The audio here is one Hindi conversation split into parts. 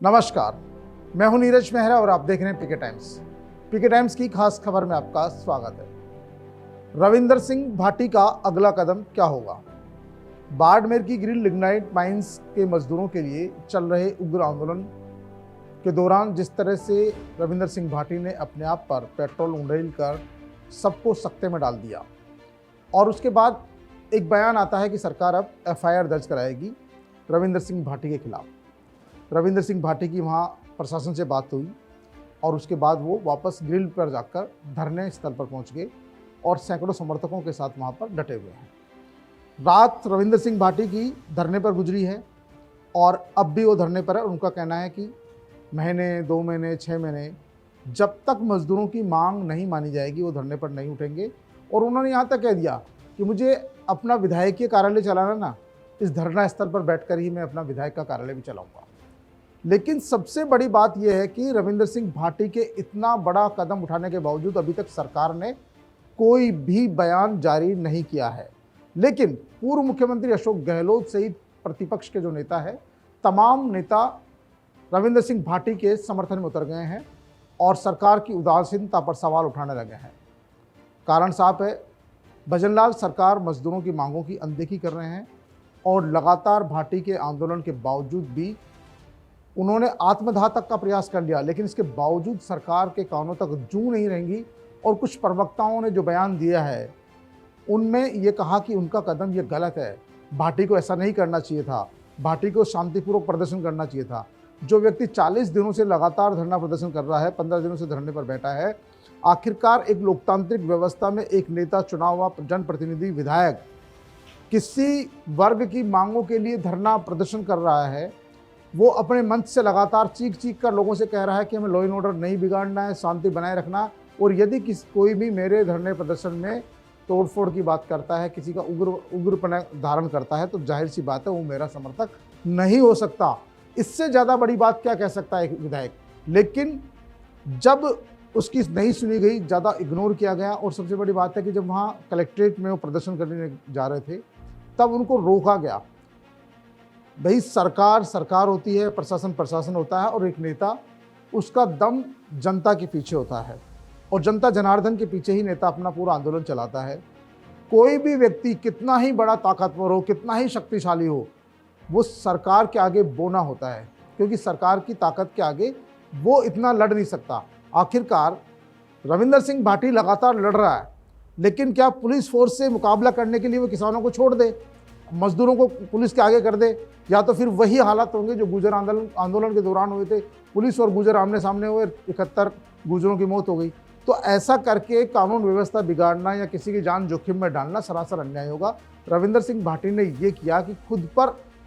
नमस्कार, मैं हूं नीरज मेहरा और आप देख रहे हैं पीके टाइम्स। पीके टाइम्स की खास खबर में आपका स्वागत है। रविंदर सिंह भाटी का अगला कदम क्या होगा? बाड़मेर की ग्रीन लिग्नाइट माइंस के मजदूरों के लिए चल रहे उग्र आंदोलन के दौरान जिस तरह से रविंदर सिंह भाटी ने अपने आप पर पेट्रोल उंडेल कर सबको सकते में डाल दिया और उसके बाद एक बयान आता है कि सरकार अब एफआईआर दर्ज कराएगी रविंदर सिंह भाटी के खिलाफ। रविंदर सिंह भाटी की वहाँ प्रशासन से बात हुई और उसके बाद वो वापस ग्रिल पर जाकर धरने स्थल पर पहुँच गए और सैकड़ों समर्थकों के साथ वहाँ पर डटे हुए हैं। रात रविंदर सिंह भाटी की धरने पर गुजरी है और अब भी वो धरने पर है। उनका कहना है कि महीने, 2 महीने, 6 महीने जब तक मजदूरों की मांग नहीं मानी जाएगी वो धरने पर नहीं उठेंगे। और उन्होंने यहाँ तक कह दिया कि मुझे अपना विधायकीय कार्यालय चलाना ना, इस धरना स्थल पर बैठकर ही मैं अपना विधायक का कार्यालय भी चलाऊंगा। लेकिन सबसे बड़ी बात यह है कि रविंदर सिंह भाटी के इतना बड़ा कदम उठाने के बावजूद अभी तक सरकार ने कोई भी बयान जारी नहीं किया है। लेकिन पूर्व मुख्यमंत्री अशोक गहलोत सहित प्रतिपक्ष के जो नेता है, तमाम नेता रविंदर सिंह भाटी के समर्थन में उतर गए हैं और सरकार की उदासीनता पर सवाल उठाने लगे हैं। कारण साफ है, भजनलाल सरकार मजदूरों की मांगों की अनदेखी कर रहे हैं और लगातार भाटी के आंदोलन के बावजूद भी उन्होंने आत्मदाह तक का प्रयास कर लिया, लेकिन इसके बावजूद सरकार के कानों तक जू नहीं रहेंगी। और कुछ प्रवक्ताओं ने जो बयान दिया है उनमें ये कहा कि उनका कदम ये गलत है, भाटी को ऐसा नहीं करना चाहिए था, भाटी को शांतिपूर्वक प्रदर्शन करना चाहिए था। जो व्यक्ति 40 दिनों से लगातार धरना प्रदर्शन कर रहा है, 15 दिनों से धरने पर बैठा है, आखिरकार एक लोकतांत्रिक व्यवस्था में एक नेता, चुना हुआ जनप्रतिनिधि, विधायक किसी वर्ग की मांगों के लिए धरना प्रदर्शन कर रहा है, वो अपने मंच से लगातार चीख चीख कर लोगों से कह रहा है कि हमें लॉ एंड ऑर्डर नहीं बिगाड़ना है, शांति बनाए रखना। और यदि कोई भी मेरे धरने प्रदर्शन में तोड़फोड़ की बात करता है, किसी का उग्रपन धारण करता है, तो जाहिर सी बात है वो मेरा समर्थक नहीं हो सकता। इससे ज़्यादा बड़ी बात क्या कह सकता है एक विधायक? लेकिन जब उसकी नहीं सुनी गई, ज़्यादा इग्नोर किया गया। और सबसे बड़ी बात है कि जब वहाँ कलेक्ट्रेट में वो प्रदर्शन करने जा रहे थे तब उनको रोका गया। भाई, सरकार सरकार होती है, प्रशासन प्रशासन होता है और एक नेता, उसका दम जनता के पीछे होता है और जनता जनार्दन के पीछे ही नेता अपना पूरा आंदोलन चलाता है। कोई भी व्यक्ति कितना ही बड़ा ताकतवर हो, कितना ही शक्तिशाली हो, वो सरकार के आगे बोना होता है, क्योंकि सरकार की ताकत के आगे वो इतना लड़ नहीं सकता। आखिरकार रविंदर सिंह भाटी लगातार लड़ रहा है, लेकिन क्या पुलिस फोर्स से मुकाबला करने के लिए वो किसानों को छोड़ दे, मजदूरों को पुलिस के आगे कर दे? या तो फिर वही हालात होंगे जो गुर्जर आंदोलन के दौरान हुए थे। पुलिस और गुर्जर आमने सामने हुए, 71 गुर्जरों की मौत हो गई। तो ऐसा करके कानून व्यवस्था बिगाड़ना या किसी की जान जोखिम में डालना सरासर अन्याय होगा। रविंदर सिंह भाटी ने ये किया कि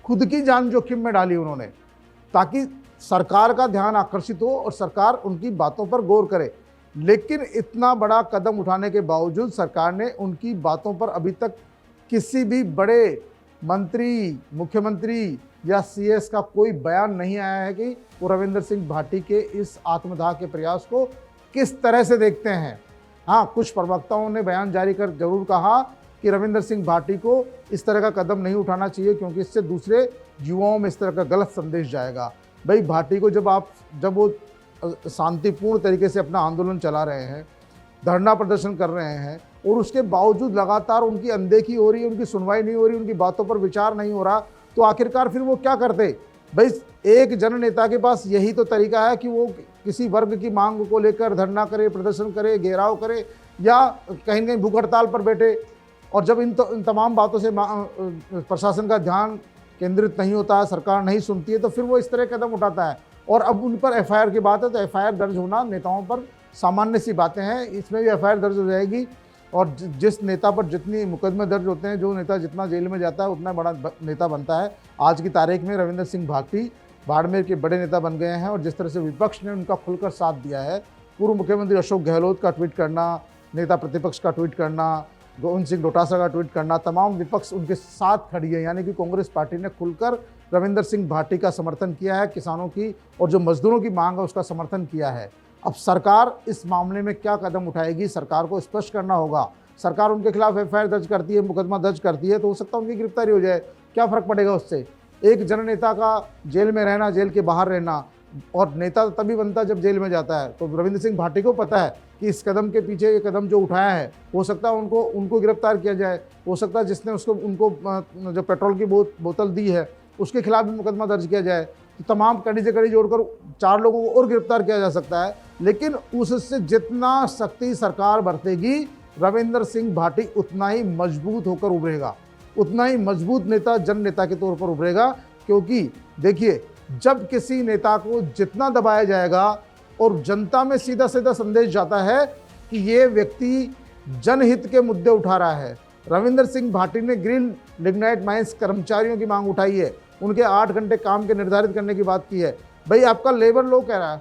खुद की जान जोखिम में डाली उन्होंने, ताकि सरकार का ध्यान आकर्षित हो और सरकार उनकी बातों पर गौर करे। लेकिन इतना बड़ा कदम उठाने के बावजूद सरकार ने उनकी बातों पर अभी तक किसी भी बड़े मंत्री, मुख्यमंत्री या सीएस का कोई बयान नहीं आया है कि वो रविंदर सिंह भाटी के इस आत्मदाह के प्रयास को किस तरह से देखते हैं। हाँ, कुछ प्रवक्ताओं ने बयान जारी कर जरूर कहा कि रविंदर सिंह भाटी को इस तरह का कदम नहीं उठाना चाहिए, क्योंकि इससे दूसरे युवाओं में इस तरह का गलत संदेश जाएगा। भाई, भाटी को जब वो शांतिपूर्ण तरीके से अपना आंदोलन चला रहे हैं, धरना प्रदर्शन कर रहे हैं और उसके बावजूद लगातार उनकी अनदेखी हो रही है, उनकी सुनवाई नहीं हो रही, उनकी बातों पर विचार नहीं हो रहा, तो आखिरकार फिर वो क्या करते? भाई, एक जननेता के पास यही तो तरीका है कि वो किसी वर्ग की मांग को लेकर धरना करे, प्रदर्शन करे, घेराव करे या कहीं कहीं भूख हड़ताल पर बैठे। और जब इन तमाम बातों से प्रशासन का ध्यान केंद्रित नहीं होता है, सरकार नहीं सुनती है, तो फिर वो इस तरह कदम उठाता है। और अब उन पर एफआईआर की बात है तो एफआईआर दर्ज होना नेताओं पर सामान्य सी बातें हैं, इसमें भी एफआईआर दर्ज हो जाएगी। और जिस नेता पर जितनी मुकदमे दर्ज होते हैं, जो नेता जितना जेल में जाता है उतना बड़ा नेता बनता है। आज की तारीख में रविंदर सिंह भाटी बाड़मेर के बड़े नेता बन गए हैं और जिस तरह से विपक्ष ने उनका खुलकर साथ दिया है, पूर्व मुख्यमंत्री अशोक गहलोत का ट्वीट करना, नेता प्रतिपक्ष का ट्वीट करना, गोविंद सिंह डोटासरा का ट्वीट करना, तमाम विपक्ष उनके साथ खड़ी है। यानी कि कांग्रेस पार्टी ने खुलकर रविंदर सिंह भाटी का समर्थन किया है, किसानों की और जो मजदूरों की मांग है उसका समर्थन किया है। अब सरकार इस मामले में क्या कदम उठाएगी, सरकार को स्पष्ट करना होगा। सरकार उनके खिलाफ एफआईआर दर्ज करती है, मुकदमा दर्ज करती है, तो हो सकता है उनकी गिरफ्तारी हो जाए। क्या फ़र्क पड़ेगा उससे? एक जननेता का जेल में रहना, जेल के बाहर रहना, और नेता तभी बनता है जब जेल में जाता है। तो रविंद्र सिंह भाटी को पता है कि इस कदम के पीछे ये कदम जो उठाया है, हो सकता है उनको गिरफ्तार किया जाए, हो सकता है जिसने उनको जो पेट्रोल की बोतल दी है उसके खिलाफ भी मुकदमा दर्ज किया जाए। तो तमाम कड़ी से कड़ी जोड़कर 4 लोगों को और गिरफ्तार किया जा सकता है। लेकिन उससे जितना सख्ती सरकार बरतेगी, रविंद्र सिंह भाटी उतना ही मजबूत होकर उभरेगा, उतना ही मजबूत नेता, जन नेता के तौर पर उभरेगा। क्योंकि देखिए, जब किसी नेता को जितना दबाया जाएगा और जनता में सीधा सीधा संदेश जाता है कि ये व्यक्ति जनहित के मुद्दे उठा रहा है। रविंद्र सिंह भाटी ने ग्रिल लिग्नाइट माइंस कर्मचारियों की मांग उठाई है, उनके 8 घंटे काम के निर्धारित करने की बात की है। भाई आपका लेबर लॉ कह रहा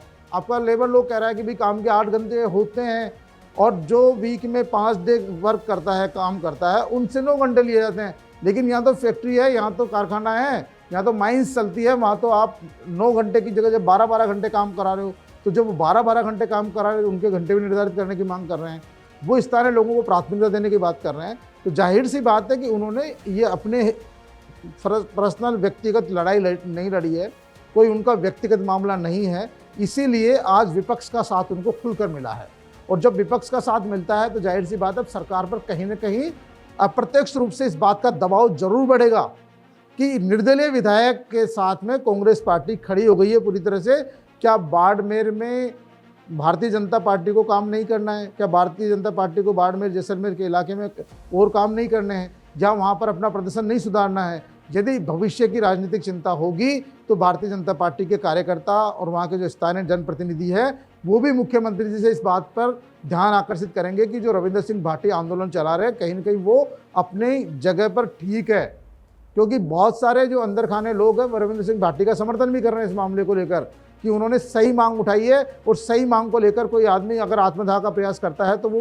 है, कि भाई काम के 8 घंटे होते हैं और जो वीक में 5 डे वर्क करता है, काम करता है, उनसे 9 घंटे लिए जाते हैं। लेकिन यहाँ तो फैक्ट्री है, यहाँ तो कारखाना है, यहाँ तो माइंस चलती है, वहाँ तो आप 9 घंटे की जगह जब 12-12 घंटे काम करा रहे हो, तो जब 12-12 घंटे काम करा रहे हो, उनके घंटे भी निर्धारित करने की मांग कर रहे हैं, वो स्थानीय लोगों को प्राथमिकता देने की बात कर रहे हैं। तो जाहिर सी बात है कि उन्होंने ये अपने पर्सनल व्यक्तिगत लड़ाई नहीं लड़ी है, कोई उनका व्यक्तिगत मामला नहीं है। इसीलिए आज विपक्ष का साथ उनको खुलकर मिला है। और जब विपक्ष का साथ मिलता है तो जाहिर सी बात है सरकार पर कहीं ना कहीं अप्रत्यक्ष रूप से इस बात का दबाव जरूर बढ़ेगा कि निर्दलीय विधायक के साथ में कांग्रेस पार्टी खड़ी हो गई है पूरी तरह से। क्या बाड़मेर में भारतीय जनता पार्टी को काम नहीं करना है? क्या भारतीय जनता पार्टी को बाड़मेर जैसलमेर के इलाके में और काम नहीं करने हैं? जहाँ वहाँ पर अपना प्रदर्शन नहीं सुधारना है? यदि भविष्य की राजनीतिक चिंता होगी तो भारतीय जनता पार्टी के कार्यकर्ता और वहाँ के जो स्थानीय जनप्रतिनिधि है वो भी मुख्यमंत्री जी से इस बात पर ध्यान आकर्षित करेंगे कि जो रविंद्र सिंह भाटी आंदोलन चला रहे हैं, कहीं ना कहीं वो अपनी जगह पर ठीक है। क्योंकि बहुत सारे जो अंदर खाने लोग हैं वो रविंद्र सिंह भाटी का समर्थन भी कर रहे हैं इस मामले को लेकर कि उन्होंने सही मांग उठाई है। और सही मांग को लेकर कोई आदमी अगर आत्मदाह का प्रयास करता है तो वो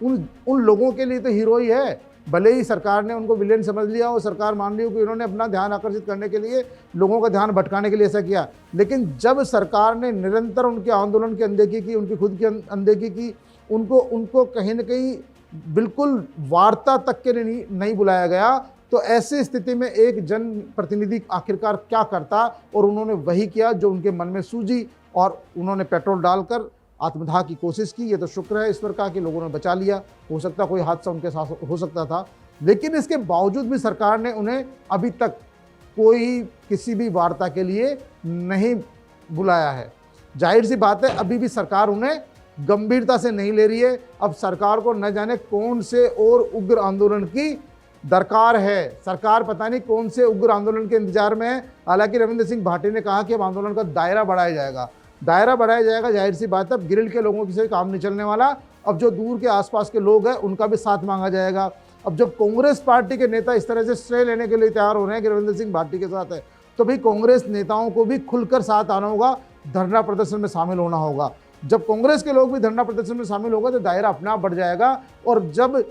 उन लोगों के लिए तो हीरो ही है। भले ही सरकार ने उनको विलेन समझ लिया और सरकार मान ली कि उन्होंने अपना ध्यान आकर्षित करने के लिए, लोगों का ध्यान भटकाने के लिए ऐसा किया। लेकिन जब सरकार ने निरंतर उनके आंदोलन की अनदेखी की, उनकी खुद की अनदेखी की, उनको कहीं ना कहीं बिल्कुल वार्ता तक के लिए नहीं बुलाया गया, तो ऐसी स्थिति में एक जन प्रतिनिधि आखिरकार क्या करता? और उन्होंने वही किया जो उनके मन में सूझी और उन्होंने पेट्रोल डालकर आत्मदाह की कोशिश की। ये तो शुक्र है ईश्वर का कि लोगों ने बचा लिया, हो सकता कोई हादसा उनके साथ हो सकता था। लेकिन इसके बावजूद भी सरकार ने उन्हें अभी तक कोई किसी भी वार्ता के लिए नहीं बुलाया है। जाहिर सी बात है अभी भी सरकार उन्हें गंभीरता से नहीं ले रही है। अब सरकार को न जाने कौन से और उग्र आंदोलन की दरकार है, सरकार पता नहीं कौन से उग्र आंदोलन के इंतजार में है। हालांकि रविंद्र सिंह भाटी ने कहा कि अब आंदोलन का दायरा बढ़ाया जाएगा, जाहिर सी बात है अब ग्रिल के लोगों से काम नहीं चलने वाला। अब जो दूर के आसपास के लोग हैं उनका भी साथ मांगा जाएगा। अब जब कांग्रेस पार्टी के नेता इस तरह से श्रेय लेने के लिए तैयार हो रहे हैं कि रविंद्र सिंह भाटी के साथ है, तो भाई कांग्रेस नेताओं को भी खुलकर साथ आना होगा, धरना प्रदर्शन में शामिल होना होगा। जब कांग्रेस के लोग भी धरना प्रदर्शन में शामिल होगा तो दायरा अपने आप बढ़ जाएगा। और जब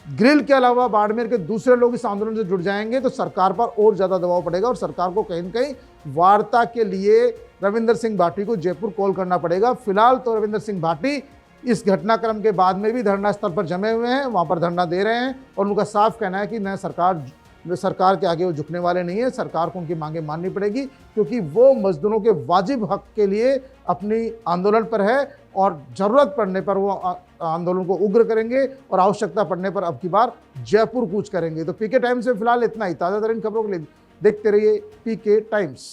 ग्रिल के अलावा बाड़मेर के दूसरे लोग इस आंदोलन से जुड़ जाएंगे तो सरकार पर और ज़्यादा दबाव पड़ेगा और सरकार को कहीं न कहीं वार्ता के लिए रविंद्र सिंह भाटी को जयपुर कॉल करना पड़ेगा। फिलहाल तो रविंद्र सिंह भाटी इस घटनाक्रम के बाद में भी धरना स्थल पर जमे हुए हैं, वहाँ पर धरना दे रहे हैं और उनका साफ कहना है कि न सरकार के आगे वो झुकने वाले नहीं है। सरकार को उनकी मांगें माननी पड़ेगी क्योंकि वो मजदूरों के वाजिब हक के लिए अपनी आंदोलन पर है और ज़रूरत पड़ने पर वो आंदोलन को उग्र करेंगे और आवश्यकता पड़ने पर अब की बार जयपुर कूच करेंगे। तो पीके टाइम्स में फिलहाल इतना ही। ताज़ा तरीन खबरों के लिए देखते रहिए पीके टाइम्स।